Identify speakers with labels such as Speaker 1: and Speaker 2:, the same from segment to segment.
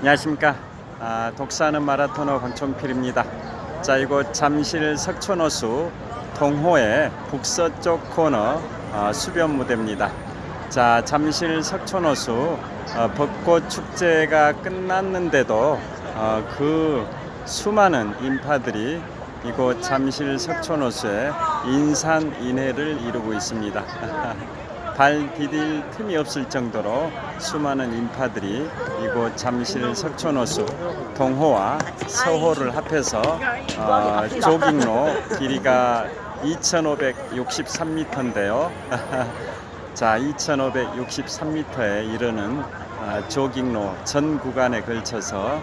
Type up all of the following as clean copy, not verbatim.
Speaker 1: 안녕하십니까. 독사하는 마라토너 황총필입니다. 자, 이곳 잠실 석촌호수 동호회 북서쪽 코너 수변 무대입니다. 자, 잠실 석촌호수 벚꽃 축제가 끝났는데도 그 수많은 인파들이 이곳 잠실 석촌호수에 인산인해를 이루고 있습니다. 발 디딜 틈이 없을 정도로 수많은 인파들이 이곳 잠실 석촌호수 동호와 서호를 합해서 조깅로 길이가 2,563m인데요. 자, 2,563m에 이르는 조깅로 전 구간에 걸쳐서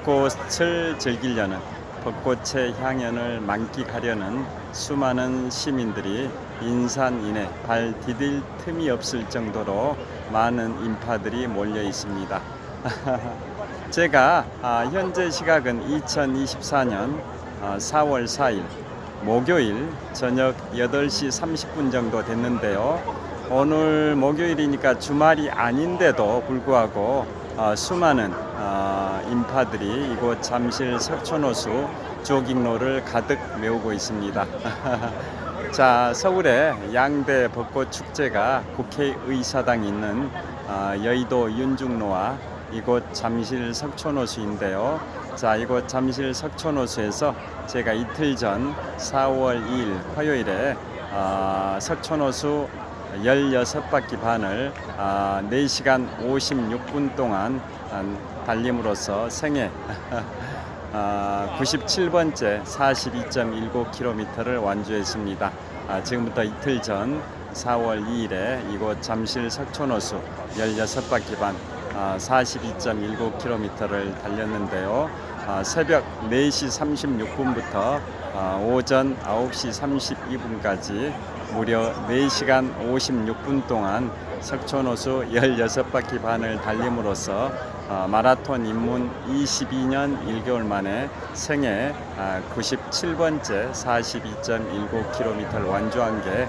Speaker 1: 벚꽃을 즐기려는, 벚꽃의 향연을 만끽하려는 수많은 시민들이 인산인해 발 디딜 틈이 없을 정도로 많은 인파들이 몰려 있습니다. 제가 현재 시각은 2024년 4월 4일 목요일 저녁 8시 30분 정도 됐는데요. 오늘 목요일이니까 주말이 아닌데도 불구하고 수많은 인파들이 이곳 잠실 석촌호수 조깅로를 가득 메우고 있습니다. 자, 서울의 양대 벚꽃 축제가 국회의사당이 있는 여의도 윤중로와 이곳 잠실 석촌호수인데요. 자, 이곳 잠실 석촌호수에서 제가 이틀 전 4월 2일 화요일에 석촌호수 16바퀴 반을 4시간 56분 동안 달림으로써 생애 97번째 42.19km를 완주했습니다. 지금부터 이틀 전 4월 2일에 이곳 잠실 석촌호수 16바퀴 반 42.19km를 달렸는데요. 새벽 4시 36분부터 오전 9시 32분까지 무려 4시간 56분 동안 석촌호수 16바퀴 반을 달림으로써 마라톤 입문 22년 1개월 만에 생애 97번째 42.19km를 완주한 게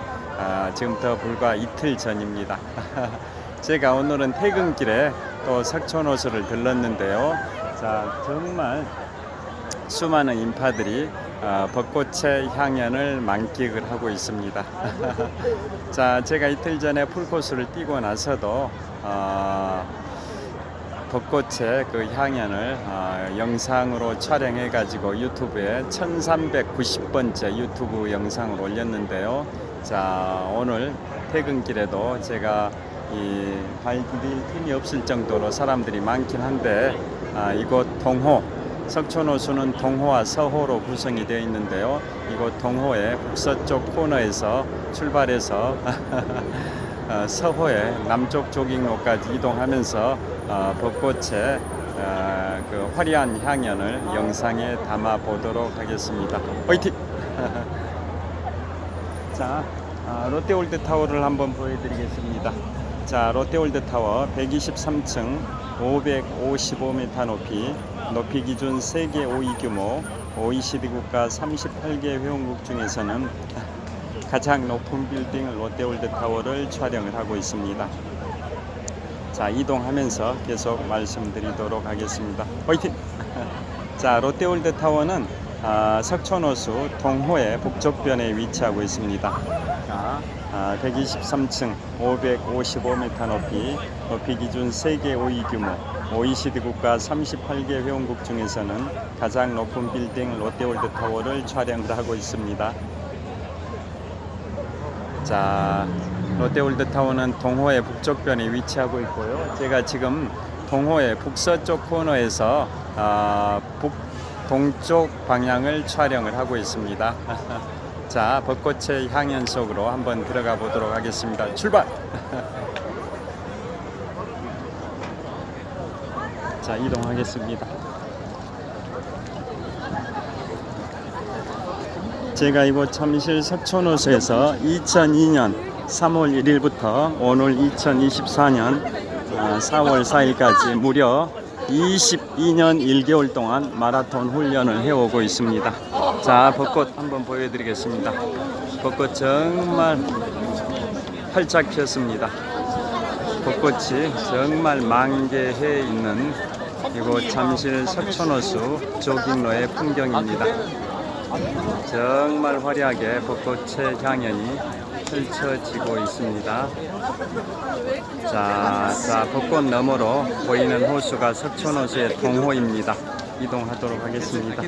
Speaker 1: 지금부터 불과 이틀 전입니다. 제가 오늘은 퇴근길에 또 석촌호수를 들렀는데요. 자, 정말 수많은 인파들이 벚꽃의 향연을 만끽을 하고 있습니다. 자, 제가 이틀 전에 풀코스를 뛰고 나서도 벚꽃의 그 향연을 영상으로 촬영해 가지고 유튜브에 1390번째 유튜브 영상을 올렸는데요. 자, 오늘 퇴근길에도 제가 이 발 디딜 틈이 없을 정도로 사람들이 많긴 한데 이곳 동호, 석촌호수는 동호와 서호로 구성이 되어 있는데요. 이곳 동호의 북서쪽 코너에서 출발해서 서호의 남쪽 조깅로까지 이동하면서 벚꽃의 그 화려한 향연을 영상에 담아 보도록 하겠습니다. 화이팅! 자, 롯데월드타워를 한번 보여드리겠습니다. 자, 롯데월드타워 123층 555m 높이 기준 세계 5위 규모 OECD 국가 38개 회원국 중에서는 가장 높은 빌딩 롯데월드타워를 촬영을 하고 있습니다. 자, 이동하면서 계속 말씀드리도록 하겠습니다. 화이팅! 자, 롯데월드타워는 석촌호수 동호의 북쪽변에 위치하고 있습니다. 자, 123층 555m 높이 기준 세계 5위 규모 OECD 국가 38개 회원국 중에서는 가장 높은 빌딩 롯데월드타워를 촬영을 하고 있습니다. 자, 롯데월드타워는 동호의 북쪽변에 위치하고 있고요. 제가 지금 동호의 북서쪽 코너에서 북동쪽 방향을 촬영을 하고 있습니다. 자, 벚꽃의 향연 속으로 한번 들어가 보도록 하겠습니다. 출발! 자, 이동하겠습니다. 제가 이곳 잠실 석촌호수에서 2002년 3월 1일부터 오늘 2024년 4월 4일까지 무려 22년 1개월 동안 마라톤 훈련을 해오고 있습니다. 자, 벚꽃 한번 보여드리겠습니다. 벚꽃 정말 활짝 피었습니다. 벚꽃이 정말 만개해 있는 이곳 잠실 석촌호수 조깅로의 풍경입니다. 정말 화려하게 벚꽃의 향연이 펼쳐지고 있습니다. 자, 벚꽃 너머로 보이는 호수가 석촌호수의 동호입니다. 이동하도록 하겠습니다.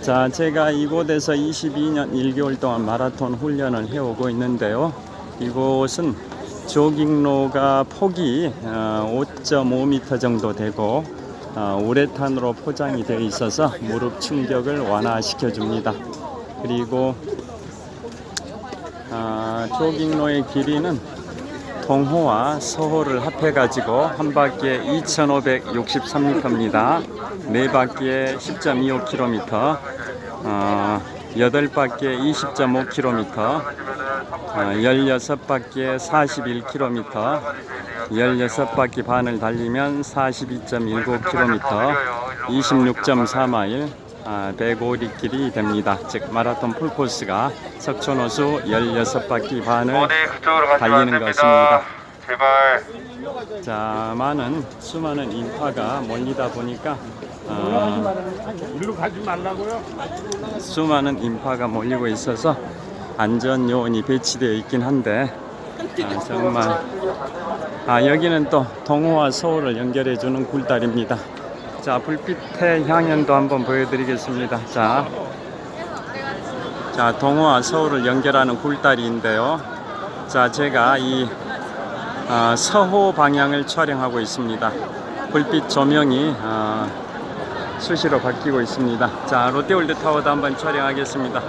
Speaker 1: 자, 제가 이곳에서 22년 1개월 동안 마라톤 훈련을 해오고 있는데요. 이곳은 조깅로가 폭이 5.5m 정도 되고 우레탄으로 포장이 되어 있어서 무릎 충격을 완화시켜 줍니다. 그리고 조깅로의 길이는 동호와 서호를 합해 가지고 한 바퀴에 2,563m입니다. 네 바퀴에 10.25km, 8바퀴에 20.5km, 16바퀴에 41km, 16바퀴 반을 달리면 42.19km, 26.4마일 105리길이 됩니다. 즉 마라톤 풀코스가 석촌호수 16바퀴 반을 달리는 것입니다. 제발. 자, 수많은 인파가 몰리다 보니까
Speaker 2: 우리로 가지 말라고요?
Speaker 1: 수많은 인파가 몰리고 있어서 안전 요원이 배치되어 있긴 한데 정말 여기는 또 동호와 서호를 연결해 주는 굴다리입니다. 자, 불빛의 향연도 한번 보여드리겠습니다. 자, 동호와 서호를 연결하는 굴다리인데요. 자, 제가 이 서호 방향을 촬영하고 있습니다. 불빛 조명이 수시로 바뀌고 있습니다. 자, 롯데월드타워도 한번 촬영하겠습니다.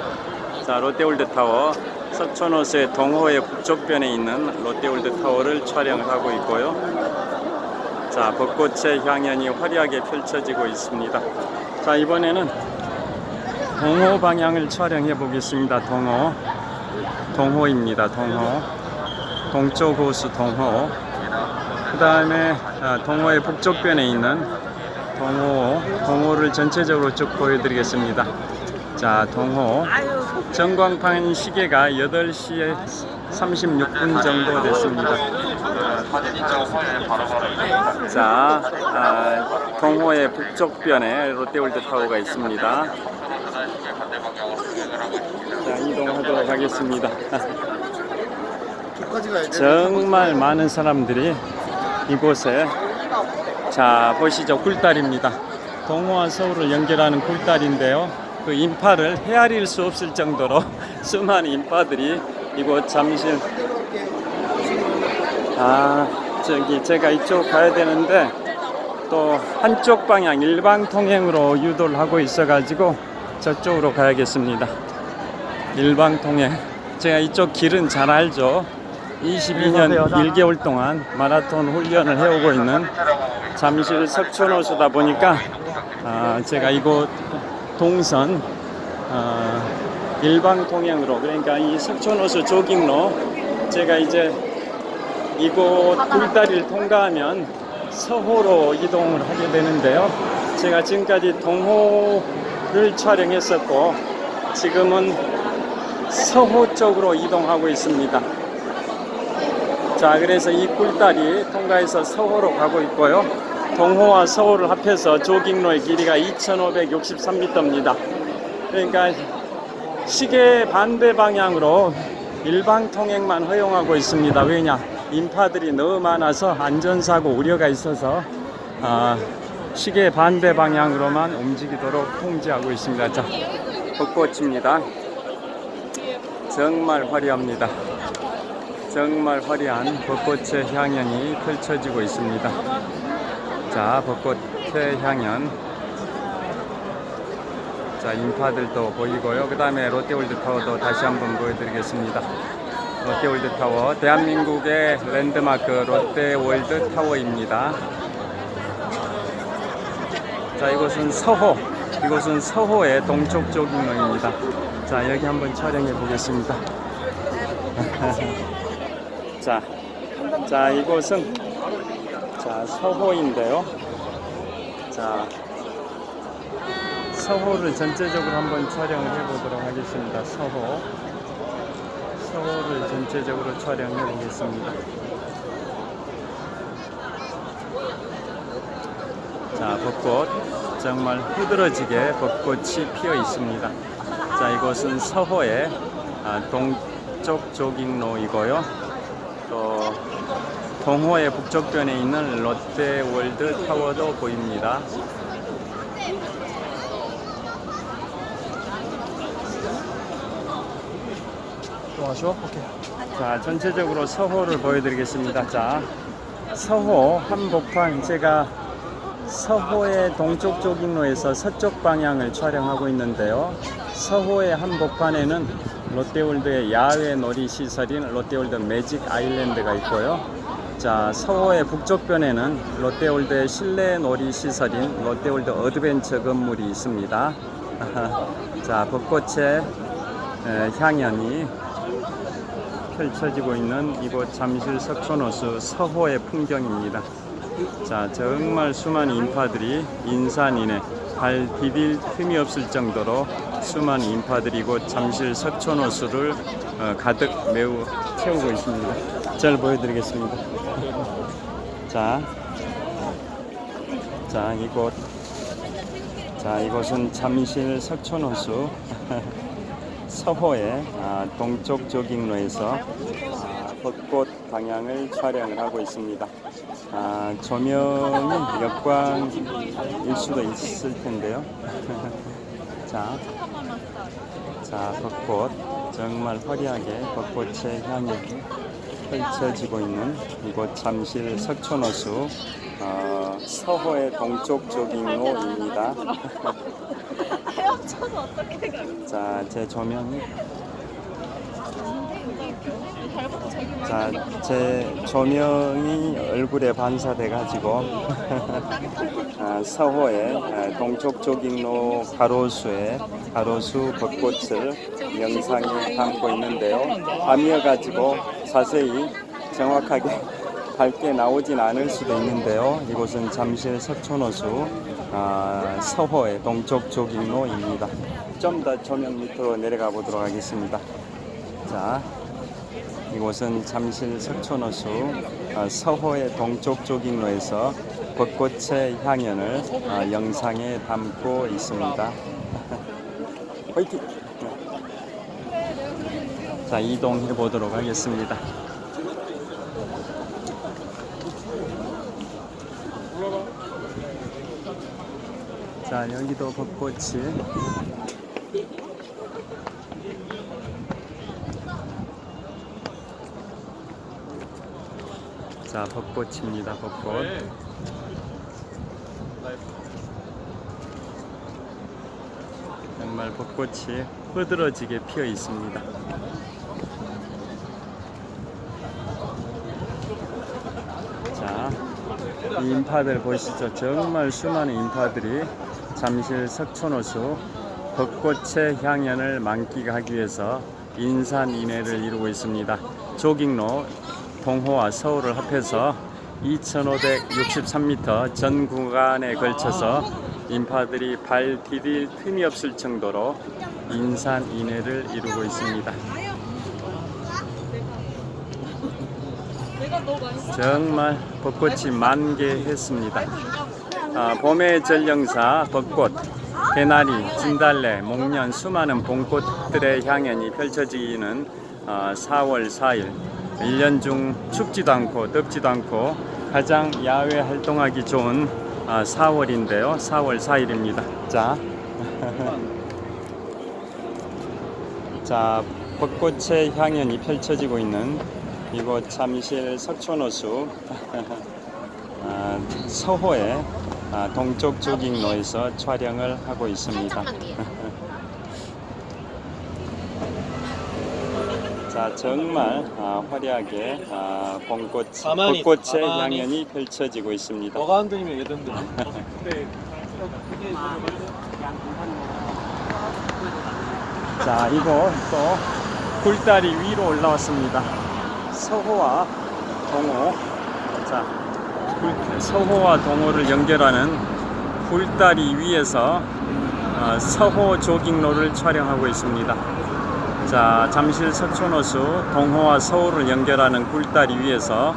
Speaker 1: 자, 롯데월드타워 석촌호수의 동호의 북쪽변에 있는 롯데월드타워를 촬영을 하고 있고요. 자, 벚꽃의 향연이 화려하게 펼쳐지고 있습니다. 자, 이번에는 동호 방향을 촬영해 보겠습니다. 동호입니다. 동쪽 호수 동호. 그 다음에 동호의 북쪽변에 있는 동호를 전체적으로 쭉 보여드리겠습니다. 자, 동호 전광판 시계가 8시에 36분 정도 됐습니다. 자, 동호의 북쪽변에 롯데월드타워가 있습니다. 자, 이동하도록 하겠습니다. 정말 많은 사람들이 이곳에, 자, 보시죠. 굴다리입니다. 동호와 서울을 연결하는 굴다리인데요. 그 인파를 헤아릴 수 없을 정도로 수많은 인파들이 이곳 잠실, 제가 이쪽 가야 되는데 또 한쪽 방향 일방통행으로 유도를 하고 있어가지고 저쪽으로 가야겠습니다. 일방통행. 제가 이쪽 길은 잘 알죠. 22년 1개월 동안 마라톤 훈련을 해오고 있는 잠실 석촌호수다 보니까 제가 이곳 동선 일방통행으로, 그러니까 이 석촌호수 조깅로, 제가 이제 이곳 굴다리를 통과하면 서호로 이동을 하게 되는데요. 제가 지금까지 동호를 촬영했었고 지금은 서호 쪽으로 이동하고 있습니다. 자, 그래서 이 굴다리 통과해서 서호로 가고 있고요. 동호와 서호를 합해서 조깅로의 길이가 2,563m입니다. 그러니까 시계 반대 방향으로 일방통행만 허용하고 있습니다. 왜냐? 인파들이 너무 많아서 안전사고 우려가 있어서 시계 반대 방향으로만 움직이도록 통제하고 있습니다. 자, 벚꽃입니다. 정말 화려합니다. 정말 화려한 벚꽃의 향연이 펼쳐지고 있습니다. 자, 벚꽃의 향연. 자, 인파들도 보이고요. 그 다음에 롯데월드타워도 다시 한번 보여드리겠습니다. 롯데월드타워, 대한민국의 랜드마크 롯데월드타워입니다. 자, 이곳은 서호의 동쪽 조깅로입니다. 자, 여기 한번 촬영해 보겠습니다. 자, 이곳은 서호인데요. 자, 서호를 전체적으로 한번 촬영을 해보도록 하겠습니다. 서울을 전체적으로 촬영해 보겠습니다. 자, 벚꽃 정말 흐드러지게 벚꽃이 피어 있습니다. 자, 이곳은 서호의 동쪽 조깅로이고요. 또 동호의 북쪽변에 있는 롯데월드 타워도 보입니다. 자, 전체적으로 서호를 보여드리겠습니다. 자, 서호 한복판, 제가 서호의 동쪽 조깅로에서 서쪽 방향을 촬영하고 있는데요. 서호의 한복판에는 롯데월드의 야외 놀이 시설인 롯데월드 매직 아일랜드가 있고요. 자, 서호의 북쪽변에는 롯데월드의 실내 놀이 시설인 롯데월드 어드벤처 건물이 있습니다. 자, 벚꽃의 향연이 펼쳐지고 있는 이곳 잠실 석촌호수 서호의 풍경입니다. 자, 정말 수많은 인파들이 인산인해 발 디딜 틈이 없을 정도로 수많은 인파들이 이곳 잠실 석촌호수를 가득 매우 채우고 있습니다. 잘 보여드리겠습니다. 자, 이곳은 잠실 석촌호수 서호의 동쪽 조깅로에서 벚꽃 방향을 촬영을 하고 있습니다. 조명이 역광일 수도 있을 텐데요. 자, 벚꽃 정말 화려하게 벚꽃의 향이 펼쳐지고 있는 이곳 잠실 석촌호수 서호의 동쪽 조깅로입니다.
Speaker 3: 헤엄쳐서 어떻게 가?
Speaker 1: 자, 제 조명이 제 조명이 얼굴에 반사돼 가지고 서호의 동쪽 조깅로 가로수 벚꽃을 영상에 담고 있는데요. 밤이어 가지고 자세히 정확하게 밝게 나오진 않을 수도 있는데요. 이곳은 잠실 석촌호수 서호의 동쪽 조깅로입니다. 좀 더 조명 밑으로 내려가 보도록 하겠습니다. 자, 이곳은 잠실 석촌호수 서호의 동쪽 조깅로에서 벚꽃의 향연을 영상에 담고 있습니다. 화이팅! 자, 이동해 보도록 하겠습니다. 자, 여기도 벚꽃이 자, 벚꽃입니다. 벚꽃. 정말 벚꽃이 흐드러지게 피어 있습니다. 자, 이 인파들 보시죠. 정말 수많은 인파들이 잠실 석촌호수 벚꽃의 향연을 만끽하기 위해서 인산인해를 이루고 있습니다. 조깅로 동호와 서호를 합해서 2563m 전 구간에 걸쳐서 인파들이 발 디딜 틈이 없을 정도로 인산인해를 이루고 있습니다. 정말 벚꽃이 만개했습니다. 봄의 전령사 벚꽃, 개나리, 진달래, 목련 수많은 봄꽃들의 향연이 펼쳐지는 4월 4일 1년 중 춥지도 않고 덥지도 않고 가장 야외 활동하기 좋은 4월인데요. 4월 4일입니다. 자, 벚꽃의 향연이 펼쳐지고 있는 이곳 잠실 석촌호수 서호의 동쪽 조깅로에서 촬영을 하고 있습니다. 자, 정말 화려하게 벚꽃의 향연이 펼쳐지고 있습니다.
Speaker 2: 너가 안 들리면 얘던데.
Speaker 1: 자, 이곳 또 굴다리 위로 올라왔습니다. 서호와 동호. 자, 서호와 동호를 연결하는 굴다리 위에서 서호 조깅로를 촬영하고 있습니다. 자, 잠실 석촌호수 동호와 서울을 연결하는 굴다리 위에서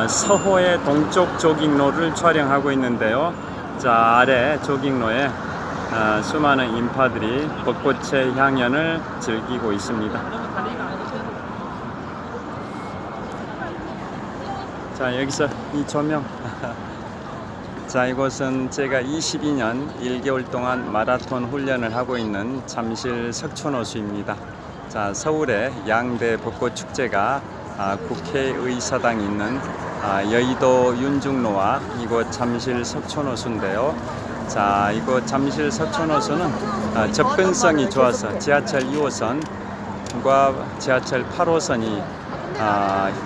Speaker 1: 서호의 동쪽 조깅로를 촬영하고 있는데요. 자, 아래 조깅로에 수많은 인파들이 벚꽃의 향연을 즐기고 있습니다. 자, 여기서 이 조명. 자, 이곳은 제가 22년 1개월 동안 마라톤 훈련을 하고 있는 잠실 석촌호수입니다. 자, 서울의 양대 벚꽃 축제가 국회의사당이 있는 여의도 윤중로와 이곳 잠실 석촌호수인데요. 자, 이곳 잠실 석촌호수는 접근성이 좋아서 지하철 2호선과 지하철 8호선이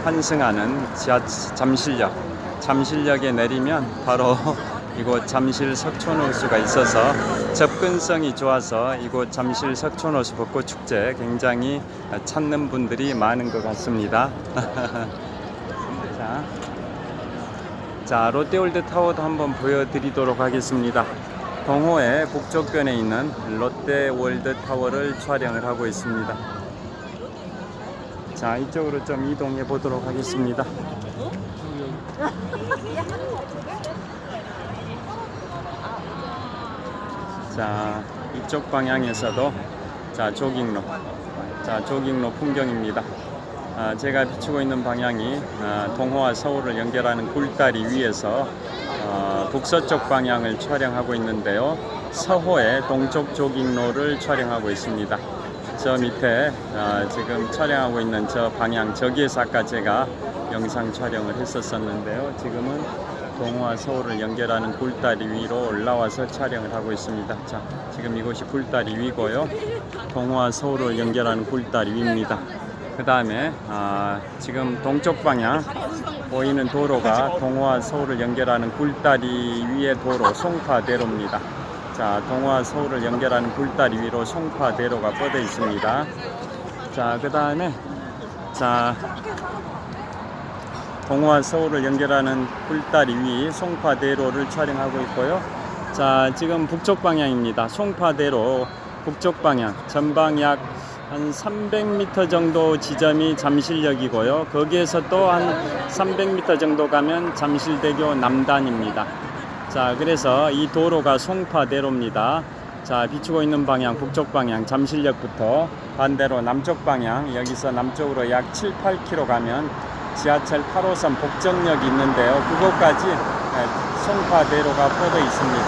Speaker 1: 환승하는 잠실역에 내리면 바로 이곳 잠실 석촌호수가 있어서 접근성이 좋아서 이곳 잠실 석촌호수 벚꽃축제 굉장히 찾는 분들이 많은 것 같습니다. 자, 롯데월드타워도 한번 보여드리도록 하겠습니다. 동호의 북쪽변에 있는 롯데월드타워를 촬영을 하고 있습니다. 자, 이쪽으로 좀 이동해 보도록 하겠습니다. 자, 이쪽 방향에서도 조깅로 풍경입니다. 제가 비추고 있는 방향이 동호와 서울을 연결하는 굴다리 위에서 북서쪽 방향을 촬영하고 있는데요. 서호의 동쪽 조깅로를 촬영하고 있습니다. 저 밑에 지금 촬영하고 있는 저 방향, 저기에서 아까 제가 영상 촬영을 했었는데요. 지금은 동호와 서울을 연결하는 굴다리 위로 올라와서 촬영을 하고 있습니다. 자, 지금 이곳이 굴다리 위고요. 동호와 서울을 연결하는 굴다리 위입니다. 그 다음에 지금 동쪽 방향 보이는 도로가 동호와 서울을 연결하는 굴다리 위의 도로 송파대로입니다. 자, 동호와 서울을 연결하는 굴다리 위로 송파대로가 뻗어 있습니다. 자, 그 다음에 동호와 서울을 연결하는 굴다리 위 송파대로를 촬영하고 있고요. 자, 지금 북쪽 방향입니다. 송파대로 북쪽 방향 전방 약 한 300m 정도 지점이 잠실역이고요. 거기에서 또 한 300m 정도 가면 잠실대교 남단입니다. 자, 그래서 이 도로가 송파대로입니다. 자, 비추고 있는 방향 북쪽 방향 잠실역부터 반대로 남쪽 방향, 여기서 남쪽으로 약 7-8km 가면 지하철 8호선 복정역이 있는데요. 그곳까지 송파대로가 뻗어 있습니다.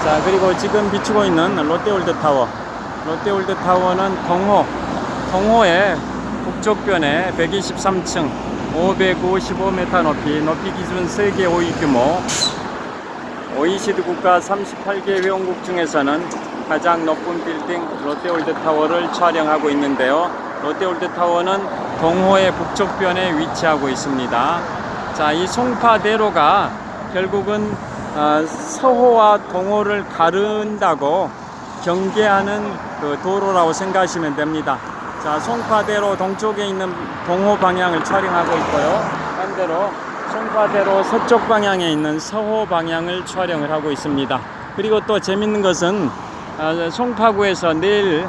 Speaker 1: 자, 그리고 지금 비추고 있는 롯데월드타워. 롯데월드타워는 동호의 북쪽변에 123층 555m 높이 기준 세계 5위 규모 OECD 국가 38개 회원국 중에서는 가장 높은 빌딩 롯데월드타워를 촬영하고 있는데요. 롯데월드타워는 동호의 북쪽변에 위치하고 있습니다. 자, 이 송파대로가 결국은 서호와 동호를 가른다고 경계하는 그 도로라고 생각하시면 됩니다. 자, 송파대로 동쪽에 있는 동호 방향을 촬영하고 있고요. 반대로 송파대로 서쪽 방향에 있는 서호 방향을 촬영을 하고 있습니다. 그리고 또 재밌는 것은 송파구에서 내일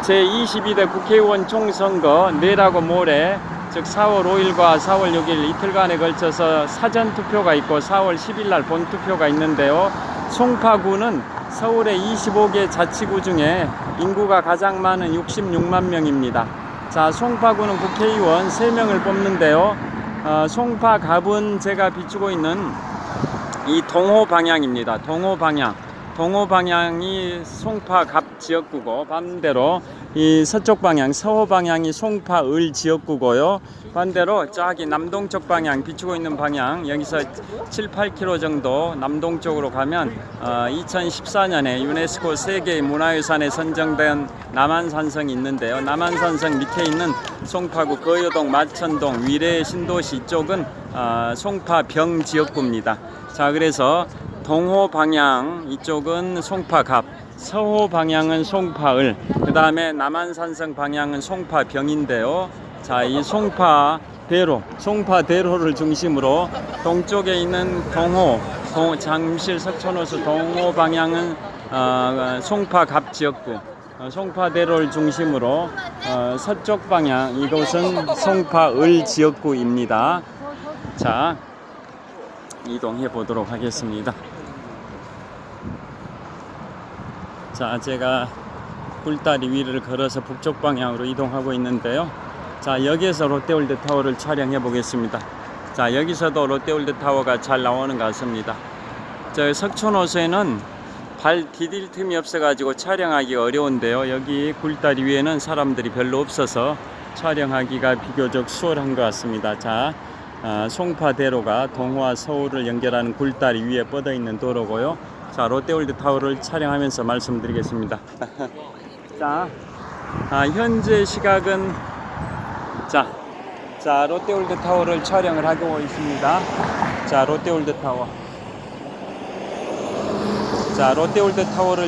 Speaker 1: 제22대 국회의원 총선거 내일하고 모레 즉 4월 5일과 4월 6일 이틀간에 걸쳐서 사전투표가 있고 4월 10일 날 본투표가 있는데요. 송파구는 서울의 25개 자치구 중에 인구가 가장 많은 66만 명입니다. 자, 송파구는 국회의원 3명을 뽑는데요. 송파갑은 제가 비추고 있는 이 동호 방향입니다. 동호 방향이 송파갑 지역구고 반대로 이 서쪽 방향 서호 방향이 송파을 지역구고요. 반대로 저기 남동쪽 방향 비추고 있는 방향 여기서 7-8km 정도 남동쪽으로 가면 2014년에 유네스코 세계 문화유산에 선정된 남한산성이 있는데요. 남한산성 밑에 있는 송파구 거여동 마천동 위례 신도시 쪽은 송파병 지역구입니다. 자, 그래서 동호 방향 이쪽은 송파갑, 서호 방향은 송파을, 그 다음에 남한산성 방향은 송파병인데요. 자, 이 송파대로를 중심으로 동쪽에 있는 잠실 석촌호수 동호 방향은 송파갑 지역구, 송파대로를 중심으로 서쪽 방향, 이곳은 송파을 지역구입니다. 자, 이동해 보도록 하겠습니다. 자, 제가 굴다리 위를 걸어서 북쪽 방향으로 이동하고 있는데요. 자, 여기에서 롯데월드타워를 촬영해 보겠습니다. 자, 여기서도 롯데월드타워가 잘 나오는 것 같습니다. 저 석촌호수에는 발 디딜 틈이 없어가지고 촬영하기 어려운데요. 여기 굴다리 위에는 사람들이 별로 없어서 촬영하기가 비교적 수월한 것 같습니다. 자, 송파대로가 동호와 서울을 연결하는 굴다리 위에 뻗어 있는 도로고요. 자, 롯데월드타워를 촬영하면서 말씀드리겠습니다. 자, 현재 시각은 자, 롯데월드타워를 촬영을 하고 있습니다. 자, 롯데월드타워를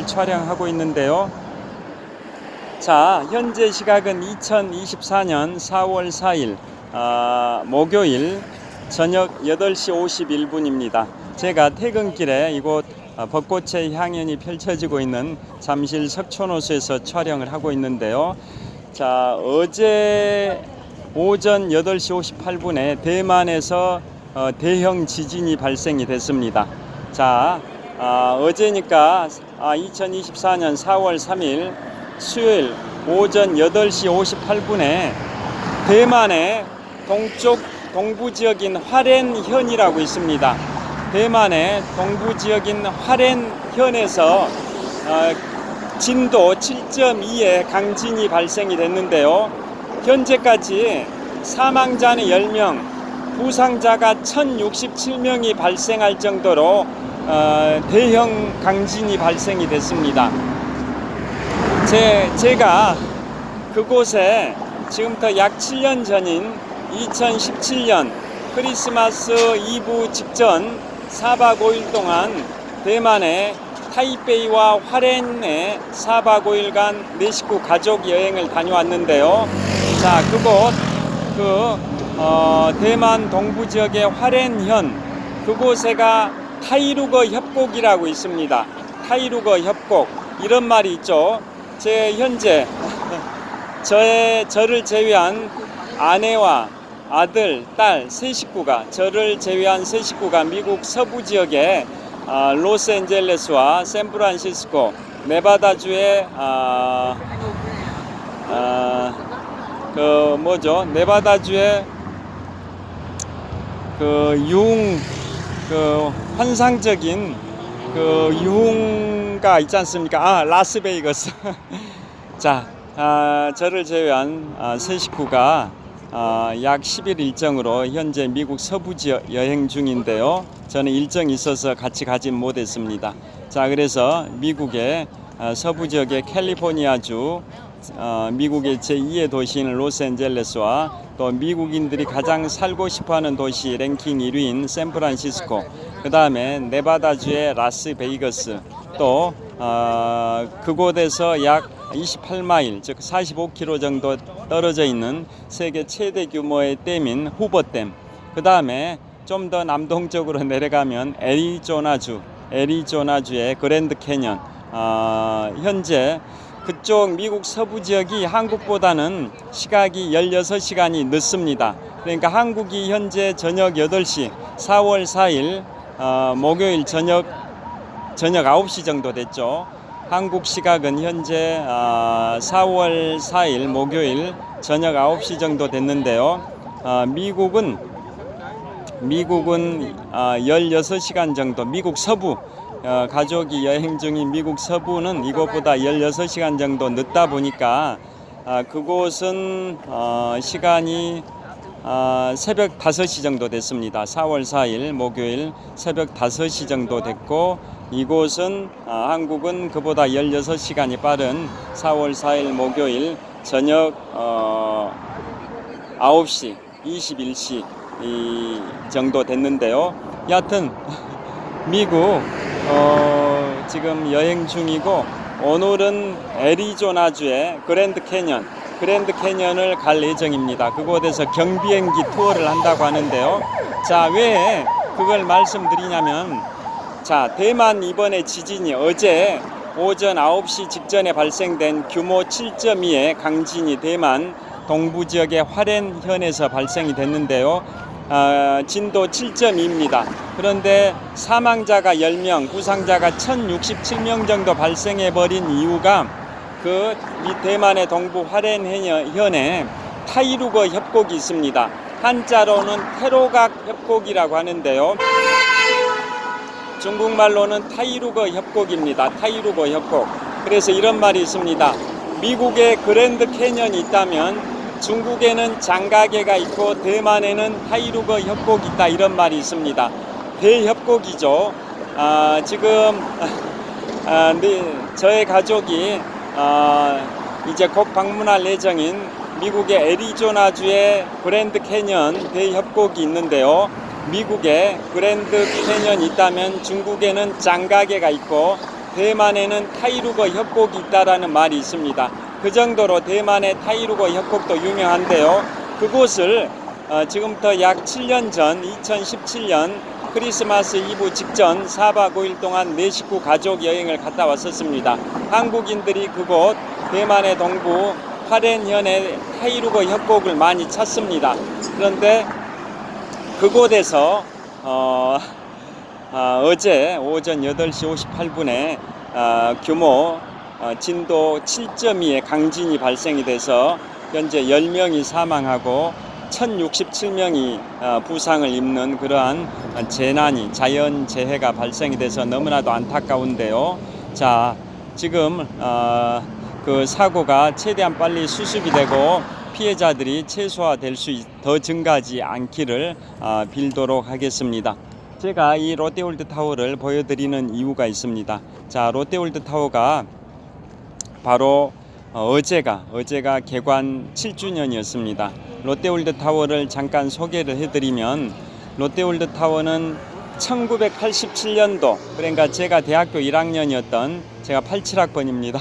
Speaker 1: 촬영하고 있는데요. 자, 현재 시각은 2024년 4월 4일 목요일 저녁 8시 51분입니다. 제가 퇴근길에 이곳 벚꽃의 향연이 펼쳐지고 있는 잠실 석촌호수에서 촬영을 하고 있는데요. 자, 어제 오전 8시 58분에 대만에서 대형 지진이 발생이 됐습니다. 자, 어제니까 2024년 4월 3일 수요일 오전 8시 58분에 대만의 동부 지역인 화롄현이라고 있습니다. 대만의 동부 지역인 화롄현에서 진도 7.2의 강진이 발생이 됐는데요. 현재까지 사망자는 10명, 부상자가 1067명이 발생할 정도로 대형 강진이 발생이 됐습니다. 제가 그곳에 지금부터 약 7년 전인 2017년 크리스마스 이브 직전 4박 5일 동안 대만의 타이베이와 화롄에 4박 5일간 4식구 가족 여행을 다녀왔는데요. 자, 그곳 대만 동부 지역의 화롄현 그곳에가 타이루거 협곡이라고 있습니다. 타이루거 협곡 이런 말이 있죠. 현재 저를 제외한 아내와 아들, 딸 세 식구가 저를 제외한 세 식구가 미국 서부 지역의 로스앤젤레스와 샌프란시스코, 네바다주의 네바다주의 환상적인 유흥가 있지 않습니까? 라스베이거스. 자, 저를 제외한 세 식구가 약 10일 일정으로 현재 미국 서부 지역 여행 중인데요. 저는 일정이 있어서 같이 가진 못했습니다. 자, 그래서 미국의 서부 지역의 캘리포니아주, 미국의 제2의 도시인 로스앤젤레스와 또 미국인들이 가장 살고 싶어하는 도시 랭킹 1위인 샌프란시스코, 그 다음에 네바다주의 라스베이거스, 또 그곳에서 약 28마일 즉 45km 정도 떨어져 있는 세계 최대 규모의 댐인 후버댐, 그 다음에 좀 더 남동쪽으로 내려가면 애리조나주의 그랜드 캐년. 현재 그쪽 미국 서부 지역이 한국보다는 시각이 16시간이 늦습니다. 그러니까 한국이 현재 저녁 8시 4월 4일 목요일 저녁 9시 정도 됐죠. 한국 시각은 현재 4월 4일 목요일 저녁 9시 정도 됐는데요. 미국은 16시간 정도, 미국 서부 가족이 여행 중인 미국 서부는 이것보다 16시간 정도 늦다 보니까 그곳은 시간이 새벽 5시 정도 됐습니다. 4월 4일 목요일 새벽 5시 정도 됐고, 이곳은 한국은 그보다 16시간이 빠른 4월 4일 목요일 저녁 9시 21시 이 정도 됐는데요. 여하튼 미국 지금 여행 중이고, 오늘은 애리조나주의 그랜드 캐년을 갈 예정입니다. 그곳에서 경비행기 투어를 한다고 하는데요. 자, 왜 그걸 말씀드리냐면, 자, 대만 이번에 지진이 어제 오전 9시 직전에 발생된 규모 7.2의 강진이 대만 동부 지역의 화롄현에서 발생이 됐는데요. 진도 7.2입니다. 그런데 사망자가 10명, 부상자가 1067명 정도 발생해버린 이유가 그 대만의 동부 화롄현에 타이루거 협곡이 있습니다. 한자로는 테로각 협곡이라고 하는데요. 중국말로는 타이루거 협곡입니다. 타이루거 협곡. 그래서 이런 말이 있습니다. 미국에 그랜드 캐년이 있다면 중국에는 장가게가 있고 대만에는 타이루거 협곡이 있다, 이런 말이 있습니다. 대협곡이죠. 지금 저의 가족이 이제 곧 방문할 예정인 미국의 애리조나주의 그랜드 캐년 대협곡이 있는데요. 미국에 그랜드 캐년이 있다면 중국에는 장가게가 있고 대만에는 타이루거 협곡이 있다라는 말이 있습니다. 그 정도로 대만의 타이루거 협곡도 유명한데요. 그곳을 지금부터 약 7년 전 2017년 크리스마스 이브 직전 4박 5일 동안 내 식구 가족 여행을 갔다 왔었습니다. 한국인들이 그곳 대만의 동부 화롄현의 타이루거 협곡을 많이 찾습니다. 그런데 그곳에서 어제 오전 8시 58분에 규모 진도 7.2의 강진이 발생이 돼서 현재 10명이 사망하고 1067명이 부상을 입는 그러한 재난이, 자연재해가 발생이 돼서 너무나도 안타까운데요. 자, 지금 그 사고가 최대한 빨리 수습이 되고 피해자들이 최소화될 더 증가하지 않기를 빌도록 하겠습니다. 제가 이 롯데월드 타워를 보여드리는 이유가 있습니다. 자, 롯데월드 타워가 바로 어제가 개관 7주년이었습니다. 롯데월드 타워를 잠깐 소개를 해드리면, 롯데월드 타워는 1987년도, 그러니까 제가 대학교 1학년이었던, 제가 87학번입니다.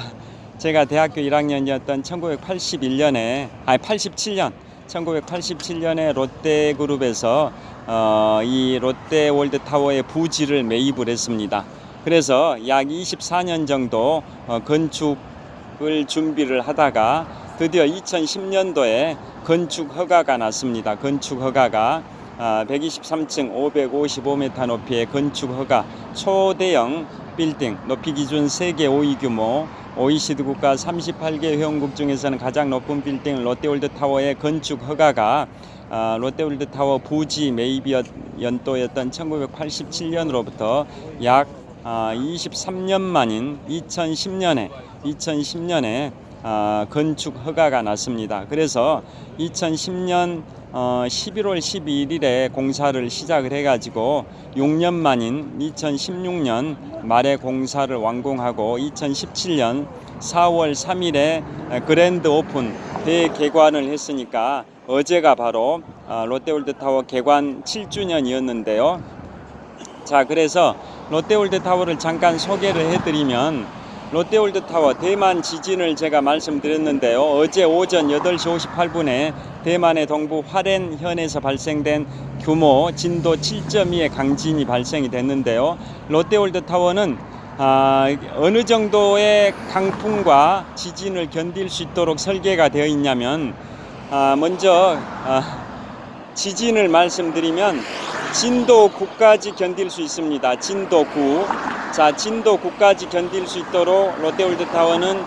Speaker 1: 제가 대학교 1학년이었던 1987년에 롯데그룹에서 이 롯데월드 타워의 부지를 매입을 했습니다. 그래서 약 24년 정도 건축을 준비를 하다가 드디어 2010년도에 건축 허가가 났습니다. 건축 허가가 123층 555m 높이의 건축 허가, 초대형 빌딩, 높이 기준 세계 5위 규모, OECD 국가 38개 회원국 중에서는 가장 높은 빌딩 롯데월드 타워의 건축 허가가 롯데월드 타워 부지 매입 연도였던 1987년으로부터 약 23년 만인 2010년에 건축 허가가 났습니다. 그래서 2010년 11월 12일에 공사를 시작을 해가지고 6년 만인 2016년 말에 공사를 완공하고 2017년 4월 3일에 그랜드 오픈 대개관을 했으니까 어제가 바로 롯데월드 타워 개관 7주년이었는데요. 자, 그래서 롯데월드 타워를 잠깐 소개를 해드리면, 롯데월드 타워 대만 지진을 제가 말씀드렸는데요. 어제 오전 8시 58분에 대만의 동부 화롄현에서 발생된 규모 진도 7.2의 강진이 발생이 됐는데요. 롯데월드 타워는 어느 정도의 강풍과 지진을 견딜 수 있도록 설계가 되어 있냐면, 먼저 지진을 말씀드리면 진도 9까지 견딜 수 있습니다. 진도 9. 자, 진도 9까지 견딜 수 있도록 롯데월드 타워는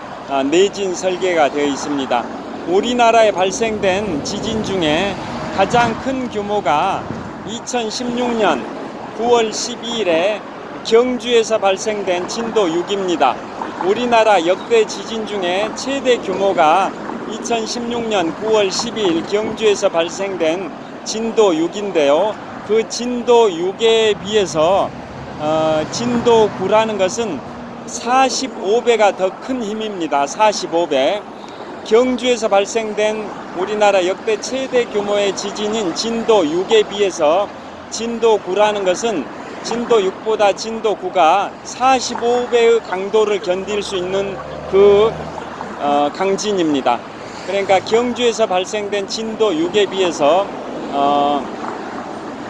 Speaker 1: 내진 설계가 되어 있습니다. 우리나라에 발생된 지진 중에 가장 큰 규모가 2016년 9월 12일에 경주에서 발생된 진도 6입니다. 우리나라 역대 지진 중에 최대 규모가 2016년 9월 12일 경주에서 발생된 진도 6인데요. 그 진도 6에 비해서 진도 9라는 것은 45배가 더 큰 힘입니다. 45배. 경주에서 발생된 우리나라 역대 최대 규모의 지진인 진도 6에 비해서 진도 9라는 것은 진도 6보다 진도 9가 45배의 강도를 견딜 수 있는 그 강진입니다. 그러니까 경주에서 발생된 진도 6에 비해서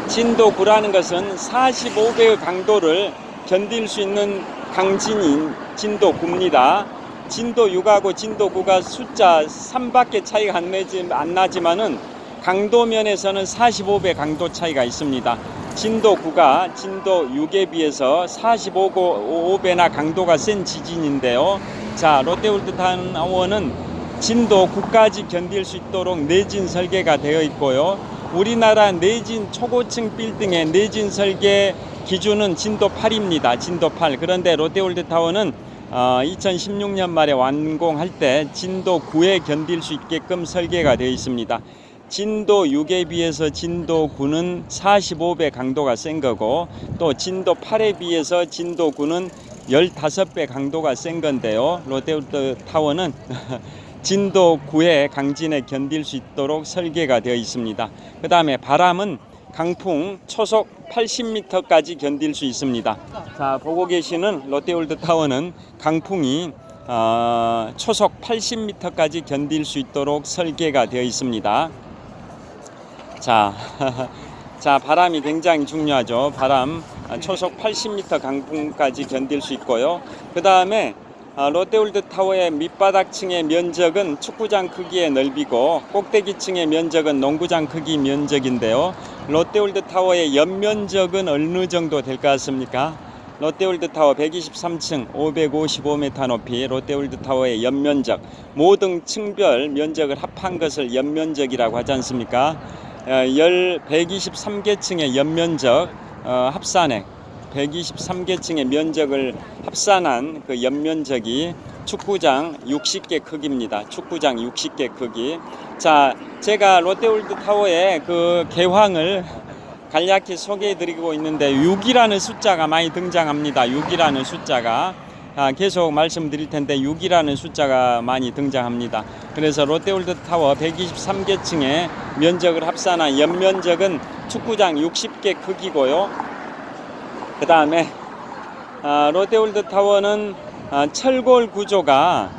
Speaker 1: 진도 9라는 것은 45배의 강도를 견딜 수 있는 강진인 진도 9입니다. 진도 6하고 진도 9가 숫자 3밖에 차이가 안 나지만은 강도 면에서는 45배 강도 차이가 있습니다. 진도 9가 진도 6에 비해서 45배나 강도가 센 지진인데요. 자, 롯데월드타워는 진도 9까지 견딜 수 있도록 내진 설계가 되어 있고요. 우리나라 내진 초고층 빌딩의 내진 설계 기준은 진도 8입니다. 진도 8. 그런데 롯데월드타워는 2016년 말에 완공할 때 진도 9에 견딜 수 있게끔 설계가 되어 있습니다. 진도 6에 비해서 진도 9는 45배 강도가 센 거고, 또 진도 8에 비해서 진도 9는 15배 강도가 센 건데요. 롯데월드타워는 진도 9의 강진에 견딜 수 있도록 설계가 되어 있습니다. 그 다음에 바람은 강풍 초속 80m까지 견딜 수 있습니다. 자, 보고 계시는 롯데월드타워는 강풍이 초속 80m까지 견딜 수 있도록 설계가 되어 있습니다. 자, 자, 바람이 굉장히 중요하죠. 바람 초속 80m 강풍까지 견딜 수 있고요. 그 다음에 롯데월드타워의 밑바닥층의 면적은 축구장 크기의 넓이고 꼭대기층의 면적은 농구장 크기 면적인데요. 롯데월드타워의 연면적은 어느 정도 될 것 같습니까? 롯데월드타워 123층 555m 높이 롯데월드타워의 연면적, 모든 층별 면적을 합한 것을 연면적이라고 하지 않습니까? 123개 층의 연면적 합산액 123개 층의 면적을 합산한 그 연면적이 축구장 60개 크기입니다. 축구장 60개 크기. 자, 제가 롯데월드타워의 그 개황을 간략히 소개해 드리고 있는데 6이라는 숫자가 많이 등장합니다. 6이라는 숫자가 계속 말씀드릴 텐데 6이라는 숫자가 많이 등장합니다. 그래서 롯데월드타워 123개 층의 면적을 합산한 연면적은 축구장 60개 크기고요. 그 다음에 롯데월드타워는 철골 구조가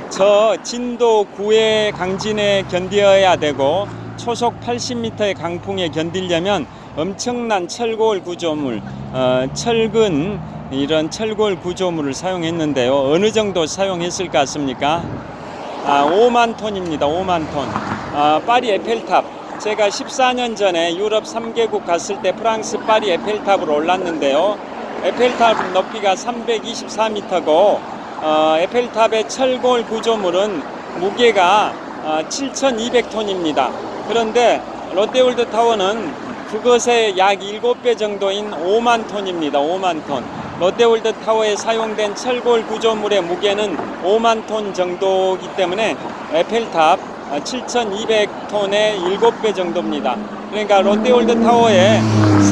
Speaker 1: 저 진도 9의 강진에 견뎌야 되고 초속 80m의 강풍에 견디려면 엄청난 철골 구조물, 철근 이런 철골 구조물을 사용했는데요. 어느 정도 사용했을 것 같습니까? 5만 톤입니다. 5만 톤. 파리 에펠탑. 제가 14년 전에 유럽 3개국 갔을 때 프랑스 파리 에펠탑으로 올랐는데요. 에펠탑 높이가 324m고 에펠탑의 철골 구조물은 무게가 7,200톤입니다. 그런데 롯데월드타워는 그것의 약 7배 정도인 5만 톤입니다. 5만 톤. 롯데월드타워에 사용된 철골 구조물의 무게는 5만 톤 정도이기 때문에 에펠탑 7,200톤의 7배 정도입니다. 그러니까 롯데월드타워에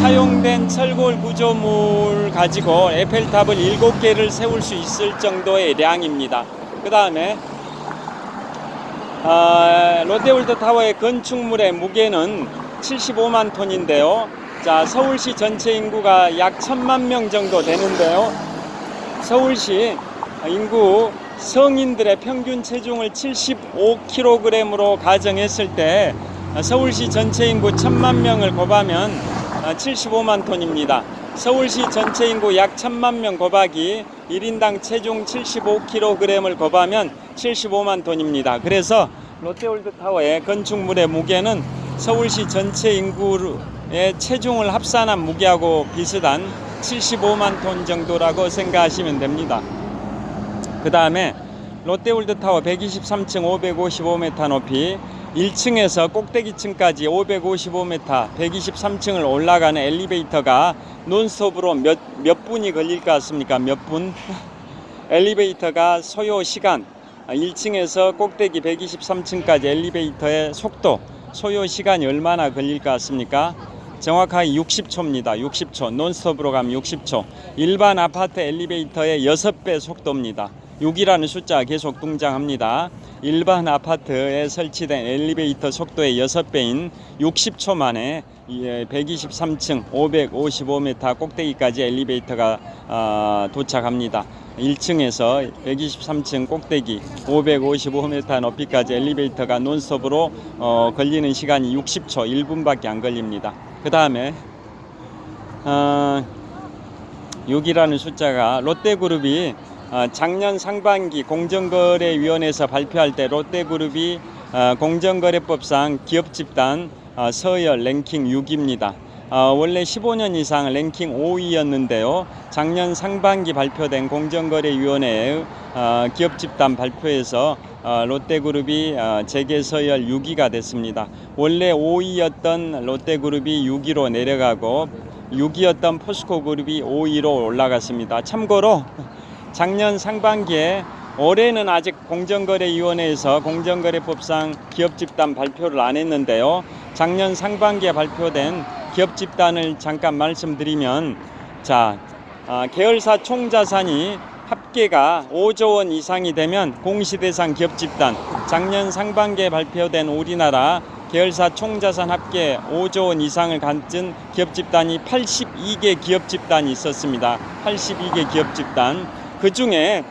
Speaker 1: 사용된 철골 구조물 가지고 에펠탑을 7개를 세울 수 있을 정도의 량입니다. 그 다음에 롯데월드타워의 건축물의 무게는 75만 톤인데요. 자, 서울시 전체 인구가 약 1,000만 명 정도 되는데요. 서울시 인구 성인들의 평균 체중을 75kg으로 가정했을 때 서울시 전체 인구 1,000만 명을 곱하면 75만 톤입니다. 서울시 전체 인구 약 1,000만 명 곱하기 1인당 체중 75kg을 곱하면 75만 톤입니다. 그래서 롯데월드타워의 건축물의 무게는 서울시 전체 인구의 체중을 합산한 무게하고 비슷한 75만 톤 정도라고 생각하시면 됩니다. 그 다음에 롯데월드타워 123층 555m 높이 1층에서 꼭대기층까지 555m 123층을 올라가는 엘리베이터가 논스톱으로 몇 분이 걸릴 것 같습니까? 몇 분? 엘리베이터가 소요 시간 1층에서 꼭대기 123층까지 엘리베이터의 속도 소요 시간이 얼마나 걸릴 것 같습니까? 정확하게 60초입니다. 60초. 논스톱으로 가면 60초. 일반 아파트 엘리베이터의 6배 속도입니다. 6이라는 숫자가 계속 등장합니다. 일반 아파트에 설치된 엘리베이터 속도의 6배인 60초 만에 123층 555m 꼭대기까지 엘리베이터가 도착합니다. 1층에서 123층 꼭대기 555m 높이까지 엘리베이터가 논스톱으로 걸리는 시간이 60초 1분밖에 안 걸립니다. 그 다음에 6이라는 숫자가 롯데그룹이 작년 상반기 공정거래위원회에서 발표할 때 롯데그룹이 공정거래법상 기업집단 서열 랭킹 6입니다. 원래 15년 이상 랭킹 5위였는데요. 작년 상반기 발표된 공정거래위원회의 기업집단 발표에서 롯데그룹이 재계서열 6위가 됐습니다. 원래 5위였던 롯데그룹이 6위로 내려가고 6위였던 포스코그룹이 5위로 올라갔습니다. 참고로 작년 상반기에 올해는 아직 공정거래위원회에서 공정거래법상 기업집단 발표를 안 했는데요. 작년 상반기에 발표된 기업집단을 잠깐 말씀드리면 계열사 총자산이 합계가 5조 원 이상이 되면 공시대상 기업집단, 작년 상반기에 발표된 우리나라 계열사 총자산 합계 5조 원 이상을 가진 기업집단이 82개 기업집단이 있었습니다. 82개 기업집단. 그 중에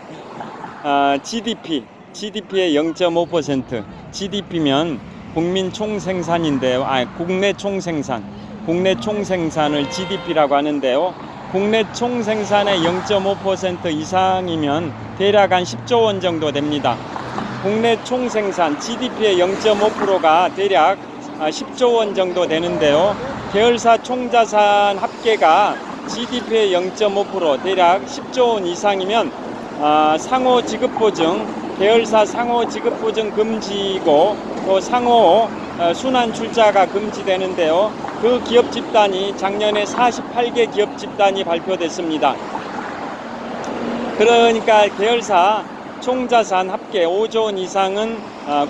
Speaker 1: GDP의 0.5%, GDP면 국민 총생산인데요. 국내 총생산을 GDP라고 하는데요. 국내 총생산의 0.5% 이상이면 대략 한 10조 원 정도 됩니다. 국내 총생산 GDP의 0.5%가 대략 10조 원 정도 되는데요. 계열사 총자산 합계가 GDP의 0.5% 대략 10조 원 이상이면 상호 지급보증, 계열사 상호 지급보증 금지이고 또 상호 순환 출자가 금지되는데요. 그 기업 집단이 작년에 48개 기업 집단이 발표됐습니다. 그러니까 계열사 총자산 합계 5조 원 이상은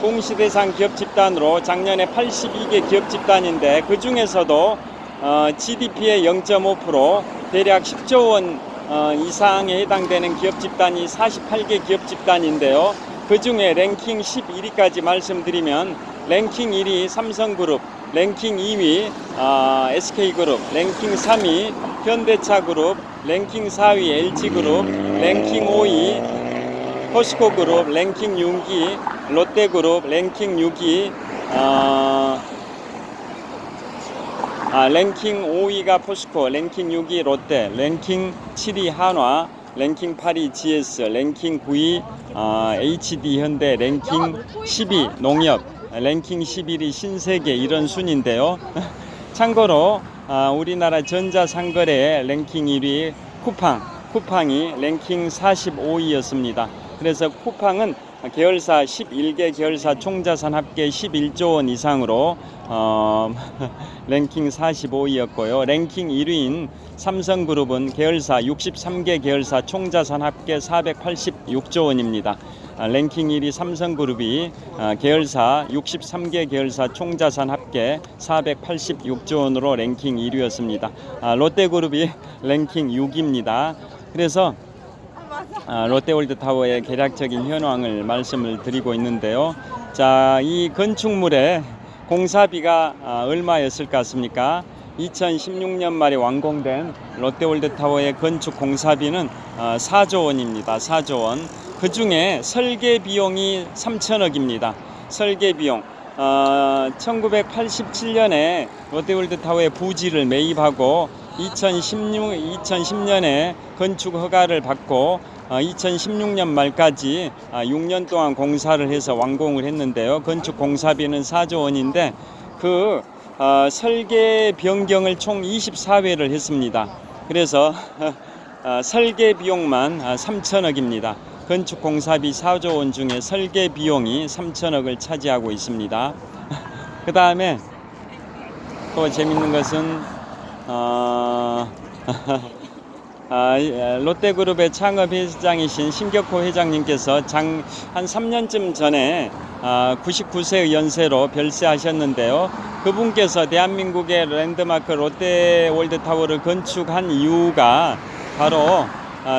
Speaker 1: 공시대상 기업 집단으로 작년에 82개 기업 집단인데 그 중에서도 GDP의 0.5% 대략 10조 원 이상에 해당되는 기업 집단이 48개 기업 집단인데요. 그 중에 랭킹 11위까지 말씀드리면 랭킹 1위 삼성그룹, 랭킹 2위 SK그룹, 랭킹 3위 현대차그룹, 랭킹 4위 LG그룹, 랭킹 5위 포스코그룹, 랭킹 6위 롯데그룹, 랭킹 6위 랭킹 5위가 포스코, 랭킹 6위 롯데, 랭킹 7위 한화, 랭킹 8위 GS, 랭킹 9위 HD 현대, 랭킹 10위 농협, 랭킹 11위 신세계 이런 순인데요. 참고로 우리나라 전자상거래 랭킹 1위 쿠팡이 랭킹 45위였습니다. 그래서 쿠팡은 계열사 11개 계열사 총자산 합계 11조 원 이상으로 랭킹 45위였고요. 랭킹 1위인 삼성그룹은 계열사 63개 계열사 총자산 합계 486조 원입니다. 랭킹 1위 삼성그룹이 계열사 63개 계열사 총자산 합계 486조 원으로 랭킹 1위였습니다. 롯데그룹이 랭킹 6위입니다. 그래서 롯데월드타워의 개략적인 현황을 말씀을 드리고 있는데요. 이 건축물의 공사비가 얼마였을 것 같습니까? 2016년 말에 완공된 롯데월드타워의 건축 공사비는 4조 원입니다. 4조 원. 그 중에 설계 비용이 3천억입니다. 설계 비용. 1987년에 롯데월드타워의 부지를 매입하고 2010년에 건축 허가를 받고 2016년 말까지 6년 동안 공사를 해서 완공을 했는데요. 건축 공사비는 4조 원인데 그 설계 변경을 총 24회를 했습니다. 그래서 설계 비용만 3천억입니다. 건축 공사비 4조 원 중에 설계 비용이 3천억을 차지하고 있습니다. 그 다음에 또 재밌는 것은 롯데그룹의 창업 회장이신 신격호 회장님께서 한 3년쯤 전에 99세의 연세로 별세하셨는데요. 그분께서 대한민국의 랜드마크 롯데월드타워를 건축한 이유가 바로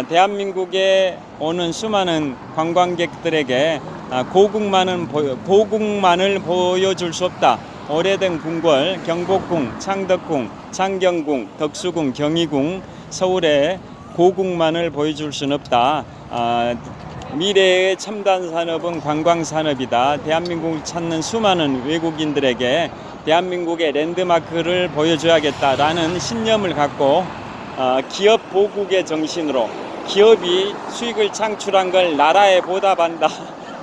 Speaker 1: 대한민국에 오는 수많은 관광객들에게 고궁만을 보여줄 수 없다. 오래된 궁궐, 경복궁, 창덕궁, 창경궁, 덕수궁, 경희궁, 서울의 고궁만을 보여줄 수는 없다. 미래의 첨단 산업은 관광 산업이다. 대한민국을 찾는 수많은 외국인들에게 대한민국의 랜드마크를 보여줘야겠다라는 신념을 갖고 기업 보국의 정신으로 기업이 수익을 창출한 걸 나라에 보답한다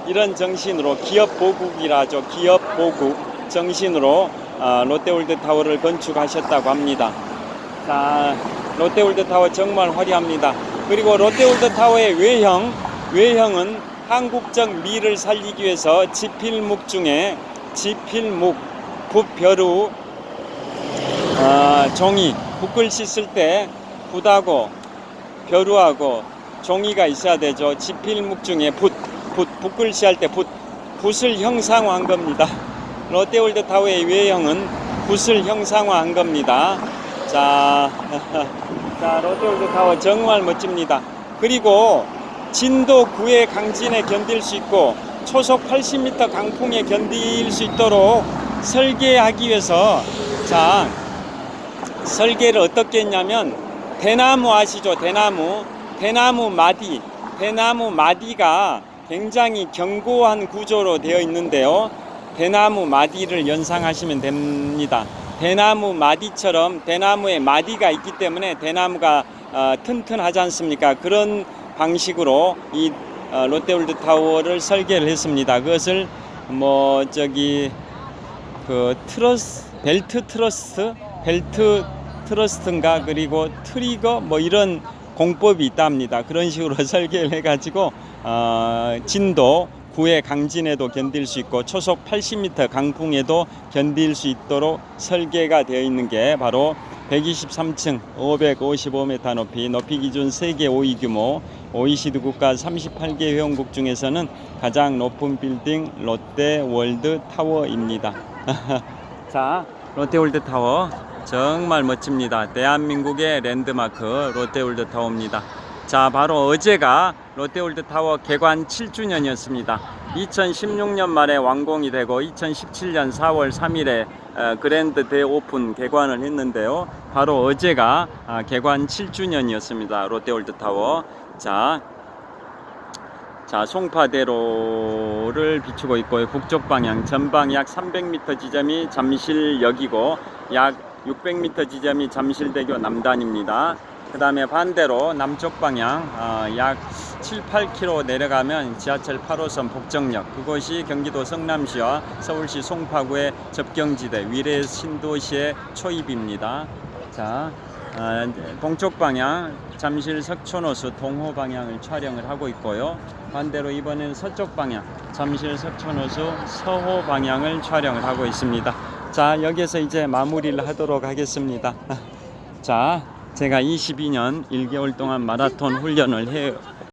Speaker 1: 이런 정신으로 기업 보국이라죠. 기업 보국 정신으로 롯데월드타워를 건축하셨다고 합니다. 자, 롯데월드타워 정말 화려합니다. 그리고 롯데월드타워의 외형은 한국적 미를 살리기 위해서 지필목 중에 지필목, 붓벼루, 종이, 붓글 씻을 때 붓하고 벼루하고 종이가 있어야 되죠. 지필목 중에 붓글씨 할 때 붓을 형상화한 겁니다. 롯데월드타워의 외형은 붓을 형상화한 겁니다. 자, 롯데월드타워 정말 멋집니다. 그리고 진도 9의 강진에 견딜 수 있고 초속 80m 강풍에 견딜 수 있도록 설계하기 위해서 설계를 어떻게 했냐면 대나무 아시죠? 대나무 마디가 굉장히 견고한 구조로 되어 있는데요. 대나무 마디를 연상하시면 됩니다. 대나무 마디처럼 대나무에 마디가 있기 때문에 대나무가 튼튼하지 않습니까? 그런 방식으로 이 롯데월드타워를 설계를 했습니다. 그것을 벨트 트러스트인가 그리고 트리거 이런 공법이 있답니다. 그런 식으로 설계를 해가지고 진도 9의 강진에도 견딜 수 있고 초속 80m 강풍에도 견딜 수 있도록 설계가 되어 있는 게 바로 123층 555m 높이 기준 세계 5위 규모 OECD 국가 38개 회원국 중에서는 가장 높은 빌딩 롯데월드타워입니다. 자, 롯데월드타워 정말 멋집니다. 대한민국의 랜드마크 롯데월드타워입니다. 자, 바로 어제가 롯데월드타워 개관 7주년이었습니다. 2016년 말에 완공이 되고 2017년 4월 3일에 그랜드 대오픈 개관을 했는데요. 바로 어제가 개관 7주년이었습니다. 롯데월드타워. 자, 송파대로를 비추고 있고요. 북쪽 방향 전방 약 300m 지점이 잠실역이고 약 600m 지점이 잠실대교 남단입니다. 그 다음에 반대로 남쪽 방향 약 7, 8km 내려가면 지하철 8호선 복정역, 그곳이 경기도 성남시와 서울시 송파구의 접경지대 위례 신도시의 초입입니다. 자, 동쪽 방향 잠실 석촌호수 동호 방향을 촬영을 하고 있고요. 반대로 이번엔 서쪽 방향 잠실 석촌호수 서호 방향을 촬영을 하고 있습니다. 자, 여기서 이제 마무리를 하도록 하겠습니다. 자, 제가 22년 1개월 동안 마라톤 훈련을